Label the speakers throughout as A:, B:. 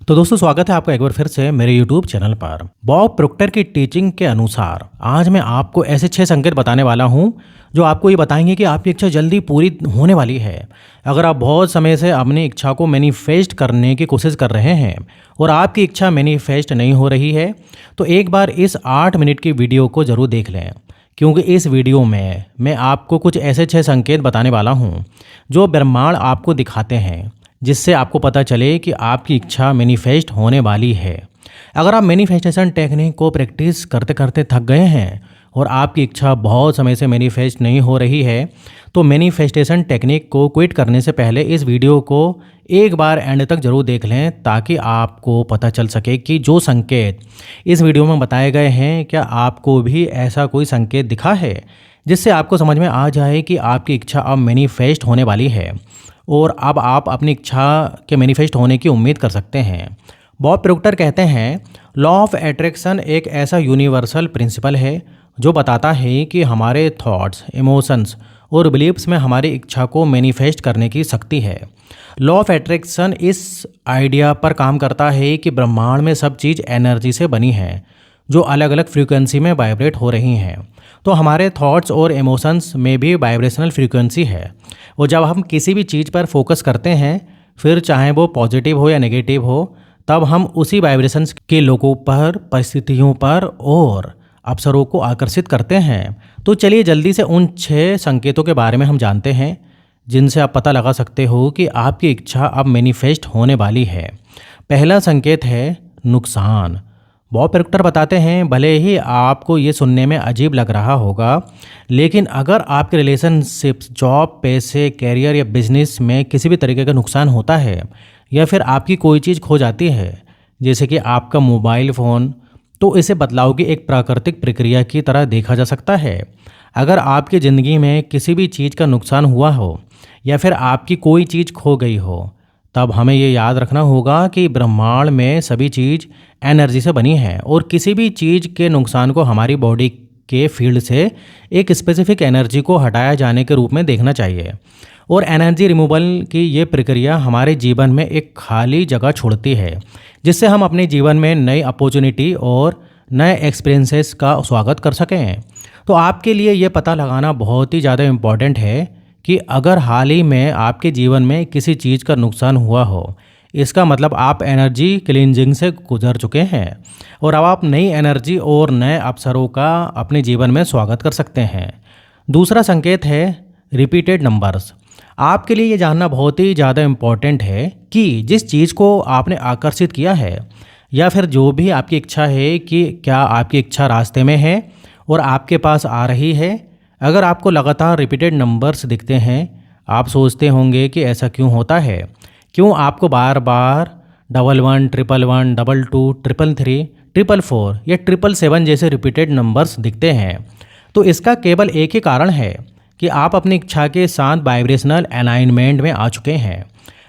A: तो दोस्तों स्वागत है आपका एक बार फिर से मेरे YouTube चैनल पर। बॉब प्रोक्टर की टीचिंग के अनुसार आज मैं आपको ऐसे 6 संकेत बताने वाला हूं जो आपको ये बताएंगे कि आपकी इच्छा जल्दी पूरी होने वाली है। अगर आप बहुत समय से अपनी इच्छा को मैनिफेस्ट करने की कोशिश कर रहे हैं और आपकी इच्छा मैनिफेस्ट नहीं हो रही है तो एक बार इस 8 मिनट की वीडियो को ज़रूर देख लें, क्योंकि इस वीडियो में मैं आपको कुछ ऐसे 6 संकेत बताने वाला हूँ जो ब्रह्मांड आपको दिखाते हैं, जिससे आपको पता चले कि आपकी इच्छा मैनिफेस्ट होने वाली है। अगर आप मैनिफेस्टेशन टेक्निक को प्रैक्टिस करते करते थक गए हैं और आपकी इच्छा बहुत समय से मैनिफेस्ट नहीं हो रही है तो मैनिफेस्टेशन टेक्निक को क्विट करने से पहले इस वीडियो को एक बार एंड तक ज़रूर देख लें, ताकि आपको पता चल सके कि जो संकेत इस वीडियो में बताए गए हैं क्या आपको भी ऐसा कोई संकेत दिखा है जिससे आपको समझ में आ जाए कि आपकी इच्छा अब मैनिफेस्ट होने वाली है और अब आप अपनी इच्छा के मैनिफेस्ट होने की उम्मीद कर सकते हैं। बॉब प्रोक्टर कहते हैं, लॉ ऑफ अट्रैक्शन एक ऐसा यूनिवर्सल प्रिंसिपल है जो बताता है कि हमारे थॉट्स, इमोशंस और बिलीव्स में हमारी इच्छा को मैनिफेस्ट करने की शक्ति है। लॉ ऑफ अट्रैक्शन इस आइडिया पर काम करता है कि ब्रह्मांड में सब चीज़ एनर्जी से बनी है जो अलग अलग फ्रीक्वेंसी में वाइब्रेट हो रही हैं। तो हमारे थॉट्स और इमोशंस में भी वाइब्रेशनल फ्रीक्वेंसी है और जब हम किसी भी चीज़ पर फोकस करते हैं, फिर चाहे वो पॉजिटिव हो या नेगेटिव हो, तब हम उसी वाइब्रेशंस के लोगों पर, परिस्थितियों पर और अवसरों को आकर्षित करते हैं। तो चलिए जल्दी से उन 6 संकेतों के बारे में हम जानते हैं जिनसे आप पता लगा सकते हो कि आपकी इच्छा अब मैनिफेस्ट होने वाली है। पहला संकेत है नुकसान। बॉब प्रोक्टर बताते हैं, भले ही आपको ये सुनने में अजीब लग रहा होगा, लेकिन अगर आपके रिलेशनशिप्स, जॉब, पैसे, कैरियर या बिजनेस में किसी भी तरीके का नुकसान होता है या फिर आपकी कोई चीज़ खो जाती है, जैसे कि आपका मोबाइल फ़ोन, तो इसे बदलाव की एक प्राकृतिक प्रक्रिया की तरह देखा जा सकता है। अगर आपकी ज़िंदगी में किसी भी चीज़ का नुकसान हुआ हो या फिर आपकी कोई चीज़ खो गई हो, तब हमें ये याद रखना होगा कि ब्रह्मांड में सभी चीज़ एनर्जी से बनी है और किसी भी चीज़ के नुकसान को हमारी बॉडी के फील्ड से एक स्पेसिफिक एनर्जी को हटाया जाने के रूप में देखना चाहिए। और एनर्जी रिमूवल की ये प्रक्रिया हमारे जीवन में एक खाली जगह छोड़ती है, जिससे हम अपने जीवन में नई अपॉर्चुनिटी और नए एक्सपीरियंसेस का स्वागत कर सकें। तो आपके लिए ये पता लगाना बहुत ही ज़्यादा इम्पॉर्टेंट है कि अगर हाल ही में आपके जीवन में किसी चीज़ का नुकसान हुआ हो, इसका मतलब आप एनर्जी क्लींजिंग से गुजर चुके हैं और अब आप नई एनर्जी और नए अवसरों का अपने जीवन में स्वागत कर सकते हैं। दूसरा संकेत है रिपीटेड नंबर्स। आपके लिए ये जानना बहुत ही ज़्यादा इम्पॉर्टेंट है कि जिस चीज़ को आपने आकर्षित किया है या फिर जो भी आपकी इच्छा है, कि क्या आपकी इच्छा रास्ते में है और आपके पास आ रही है। अगर आपको लगातार रिपीटेड नंबर्स दिखते हैं, आप सोचते होंगे कि ऐसा क्यों होता है, क्यों आपको बार बार 11, 111, 22, 333, 444 या 777 जैसे रिपीटेड नंबर्स दिखते हैं। तो इसका केवल एक ही कारण है कि आप अपनी इच्छा के साथ वाइब्रेशनल अलाइनमेंट में आ चुके हैं।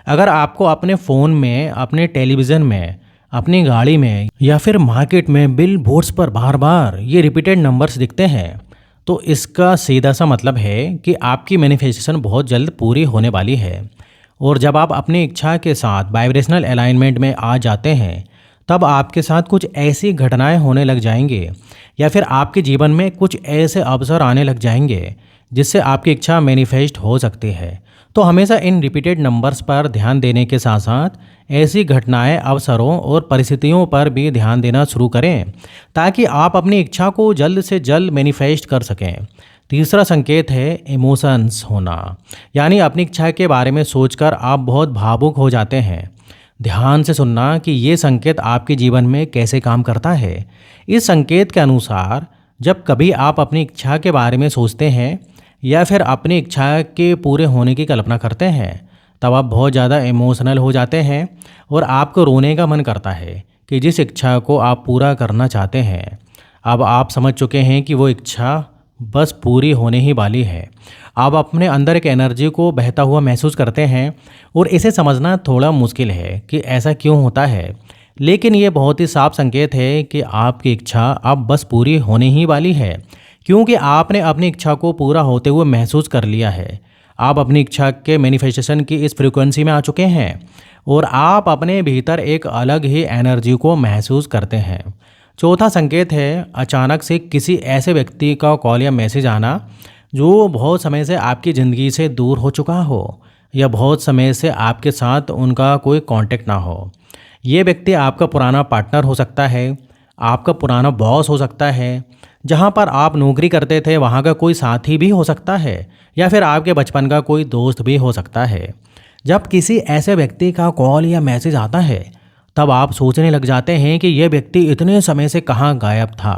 A: अगर आपको अपने फ़ोन में, अपने टेलीविज़न में, अपनी गाड़ी में या फिर मार्केट में बिल बोर्ड्स पर बार बार ये रिपीटेड नंबर्स दिखते हैं, तो इसका सीधा सा मतलब है कि आपकी मैनिफेस्टेशन बहुत जल्द पूरी होने वाली है। और जब आप अपनी इच्छा के साथ वाइब्रेशनल अलाइनमेंट में आ जाते हैं, तब आपके साथ कुछ ऐसी घटनाएं होने लग जाएंगे या फिर आपके जीवन में कुछ ऐसे अवसर आने लग जाएंगे जिससे आपकी इच्छा मैनिफेस्ट हो सकती है। तो हमेशा इन रिपीटेड नंबर्स पर ध्यान देने के साथ साथ ऐसी घटनाएं, अवसरों और परिस्थितियों पर भी ध्यान देना शुरू करें, ताकि आप अपनी इच्छा को जल्द से जल्द मैनिफेस्ट कर सकें। तीसरा संकेत है इमोशंस होना, यानी अपनी इच्छा के बारे में सोचकर आप बहुत भावुक हो जाते हैं। ध्यान से सुनना कि ये संकेत आपके जीवन में कैसे काम करता है। इस संकेत के अनुसार जब कभी आप अपनी इच्छा के बारे में सोचते हैं या फिर अपनी इच्छा के पूरे होने की कल्पना करते हैं, तब आप बहुत ज़्यादा इमोशनल हो जाते हैं और आपको रोने का मन करता है कि जिस इच्छा को आप पूरा करना चाहते हैं, अब आप समझ चुके हैं कि वो इच्छा बस पूरी होने ही वाली है। आप अपने अंदर एक एनर्जी को बहता हुआ महसूस करते हैं और इसे समझना थोड़ा मुश्किल है कि ऐसा क्यों होता है, लेकिन ये बहुत ही साफ संकेत है कि आपकी इच्छा अब बस पूरी होने ही वाली है, क्योंकि आपने अपनी इच्छा को पूरा होते हुए महसूस कर लिया है। आप अपनी इच्छा के मैनिफेस्टेशन की इस फ्रीक्वेंसी में आ चुके हैं और आप अपने भीतर एक अलग ही एनर्जी को महसूस करते हैं। चौथा संकेत है अचानक से किसी ऐसे व्यक्ति का कॉल या मैसेज आना जो बहुत समय से आपकी ज़िंदगी से दूर हो चुका हो या बहुत समय से आपके साथ उनका कोई कांटेक्ट ना हो। ये व्यक्ति आपका पुराना पार्टनर हो सकता है, आपका पुराना बॉस हो सकता है, जहाँ पर आप नौकरी करते थे वहाँ का कोई साथी भी हो सकता है, या फिर आपके बचपन का कोई दोस्त भी हो सकता है। जब किसी ऐसे व्यक्ति का कॉल या मैसेज आता है तब आप सोचने लग जाते हैं कि यह व्यक्ति इतने समय से कहाँ गायब था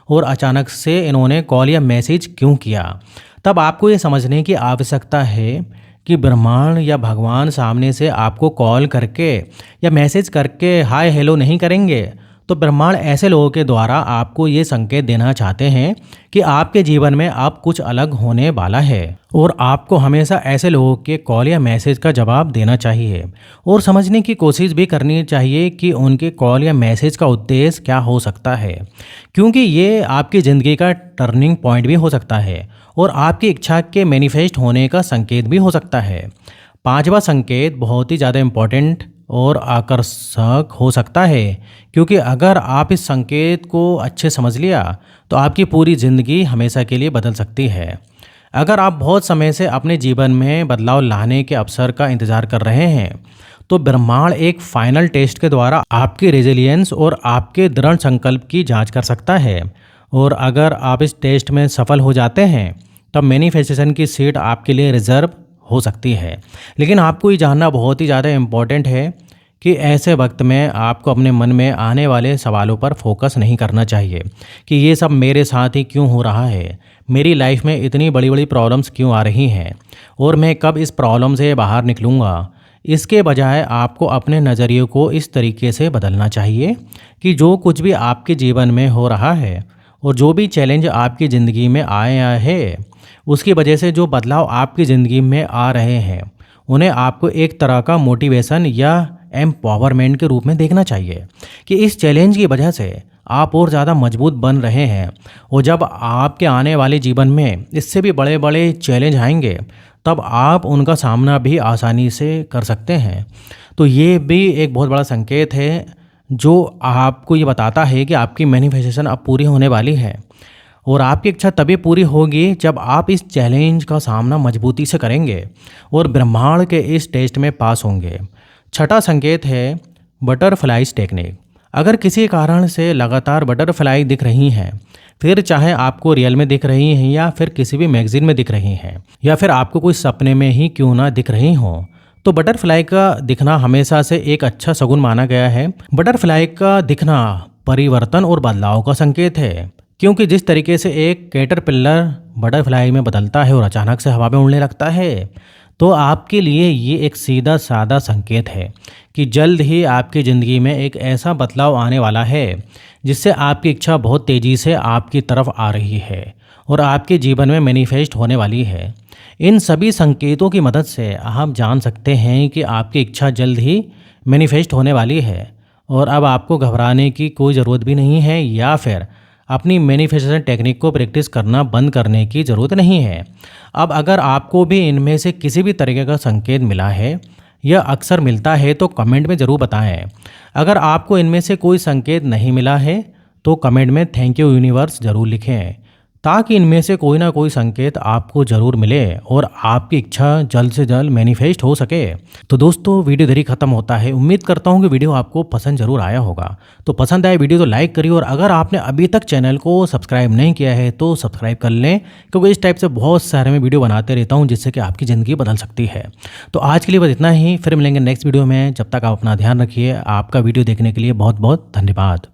A: और अचानक से इन्होंने कॉल या मैसेज क्यों किया। तब आपको ये समझने की आवश्यकता है कि ब्रह्मांड या भगवान सामने से आपको कॉल करके या मैसेज करके हाय हेलो नहीं करेंगे। तो ब्रह्मांड ऐसे लोगों के द्वारा आपको ये संकेत देना चाहते हैं कि आपके जीवन में अब कुछ अलग होने वाला है और आपको हमेशा ऐसे लोगों के कॉल या मैसेज का जवाब देना चाहिए और समझने की कोशिश भी करनी चाहिए कि उनके कॉल या मैसेज का उद्देश्य क्या हो सकता है, क्योंकि ये आपकी ज़िंदगी का टर्निंग पॉइंट भी हो सकता है और आपकी इच्छा के मैनिफेस्ट होने का संकेत भी हो सकता है। पांचवा संकेत बहुत ही ज़्यादा इम्पोर्टेंट और आकर्षक हो सकता है, क्योंकि अगर आप इस संकेत को अच्छे समझ लिया तो आपकी पूरी ज़िंदगी हमेशा के लिए बदल सकती है। अगर आप बहुत समय से अपने जीवन में बदलाव लाने के अवसर का इंतज़ार कर रहे हैं तो ब्रह्मांड एक फाइनल टेस्ट के द्वारा आपकी रेजिलियंस और आपके दृढ़ संकल्प की जांच कर सकता है। और अगर आप इस टेस्ट में सफल हो जाते हैं तब मैनिफेस्टेशन की सीट आपके लिए रिजर्व हो सकती है। लेकिन आपको ये जानना बहुत ही ज़्यादा इम्पॉर्टेंट है कि ऐसे वक्त में आपको अपने मन में आने वाले सवालों पर फोकस नहीं करना चाहिए कि ये सब मेरे साथ ही क्यों हो रहा है, मेरी लाइफ में इतनी बड़ी बड़ी प्रॉब्लम्स क्यों आ रही हैं और मैं कब इस प्रॉब्लम से बाहर निकलूँगा। इसके बजाय आपको अपने नज़रिए को इस तरीके से बदलना चाहिए कि जो कुछ भी आपके जीवन में हो रहा है और जो भी चैलेंज आपकी ज़िंदगी में आया है उसकी वजह से जो बदलाव आपकी ज़िंदगी में आ रहे हैं उन्हें आपको एक तरह का मोटिवेशन या एम्पावरमेंट के रूप में देखना चाहिए कि इस चैलेंज की वजह से आप और ज़्यादा मजबूत बन रहे हैं और जब आपके आने वाले जीवन में इससे भी बड़े बड़े चैलेंज आएंगे तब आप उनका सामना भी आसानी से कर सकते हैं। तो ये भी एक बहुत बड़ा संकेत है जो आपको ये बताता है कि आपकी मैनिफेस्टेशन अब पूरी होने वाली है और आपकी इच्छा तभी पूरी होगी जब आप इस चैलेंज का सामना मजबूती से करेंगे और ब्रह्मांड के इस टेस्ट में पास होंगे। छठा संकेत है बटरफ्लाइज टेक्निक। अगर किसी कारण से लगातार बटरफ्लाई दिख रही हैं, फिर चाहे आपको रियल में दिख रही हैं या फिर किसी भी मैगजीन में दिख रही हैं या फिर आपको कोई सपने में ही क्यों ना दिख रही हों, तो बटरफ्लाई का दिखना हमेशा से एक अच्छा शगुन माना गया है। बटरफ्लाई का दिखना परिवर्तन और बदलाव का संकेत है, क्योंकि जिस तरीके से एक कैटरपिलर बटरफ्लाई में बदलता है और अचानक से हवा में उड़ने लगता है, तो आपके लिए ये एक सीधा साधा संकेत है कि जल्द ही आपकी ज़िंदगी में एक ऐसा बदलाव आने वाला है जिससे आपकी इच्छा बहुत तेज़ी से आपकी तरफ आ रही है और आपके जीवन में मैनिफेस्ट होने वाली है। इन सभी संकेतों की मदद से आप जान सकते हैं कि आपकी इच्छा जल्द ही मैनिफेस्ट होने वाली है और अब आपको घबराने की कोई ज़रूरत भी नहीं है या फिर अपनी मैनिफेस्टेशन टेक्निक को प्रैक्टिस करना बंद करने की ज़रूरत नहीं है। अब अगर आपको भी इनमें से किसी भी तरीके का संकेत मिला है या अक्सर मिलता है तो कमेंट में ज़रूर बताएं। अगर आपको इनमें से कोई संकेत नहीं मिला है तो कमेंट में थैंक यू यूनिवर्स ज़रूर लिखें, ताकि इनमें से कोई ना कोई संकेत आपको ज़रूर मिले और आपकी इच्छा जल्द से जल्द मैनिफेस्ट हो सके। तो दोस्तों वीडियो इधर ही ख़त्म होता है। उम्मीद करता हूँ कि वीडियो आपको पसंद ज़रूर आया होगा। तो पसंद आए वीडियो तो लाइक करिए और अगर आपने अभी तक चैनल को सब्सक्राइब नहीं किया है तो सब्सक्राइब कर लें, क्योंकि इस टाइप से बहुत सारे मैं वीडियो बनाते रहता हूँ जिससे कि आपकी ज़िंदगी बदल सकती है। तो आज के लिए बस इतना ही, फिर मिलेंगे नेक्स्ट वीडियो में। जब तक आप अपना ध्यान रखिए। आपका वीडियो देखने के लिए बहुत बहुत धन्यवाद।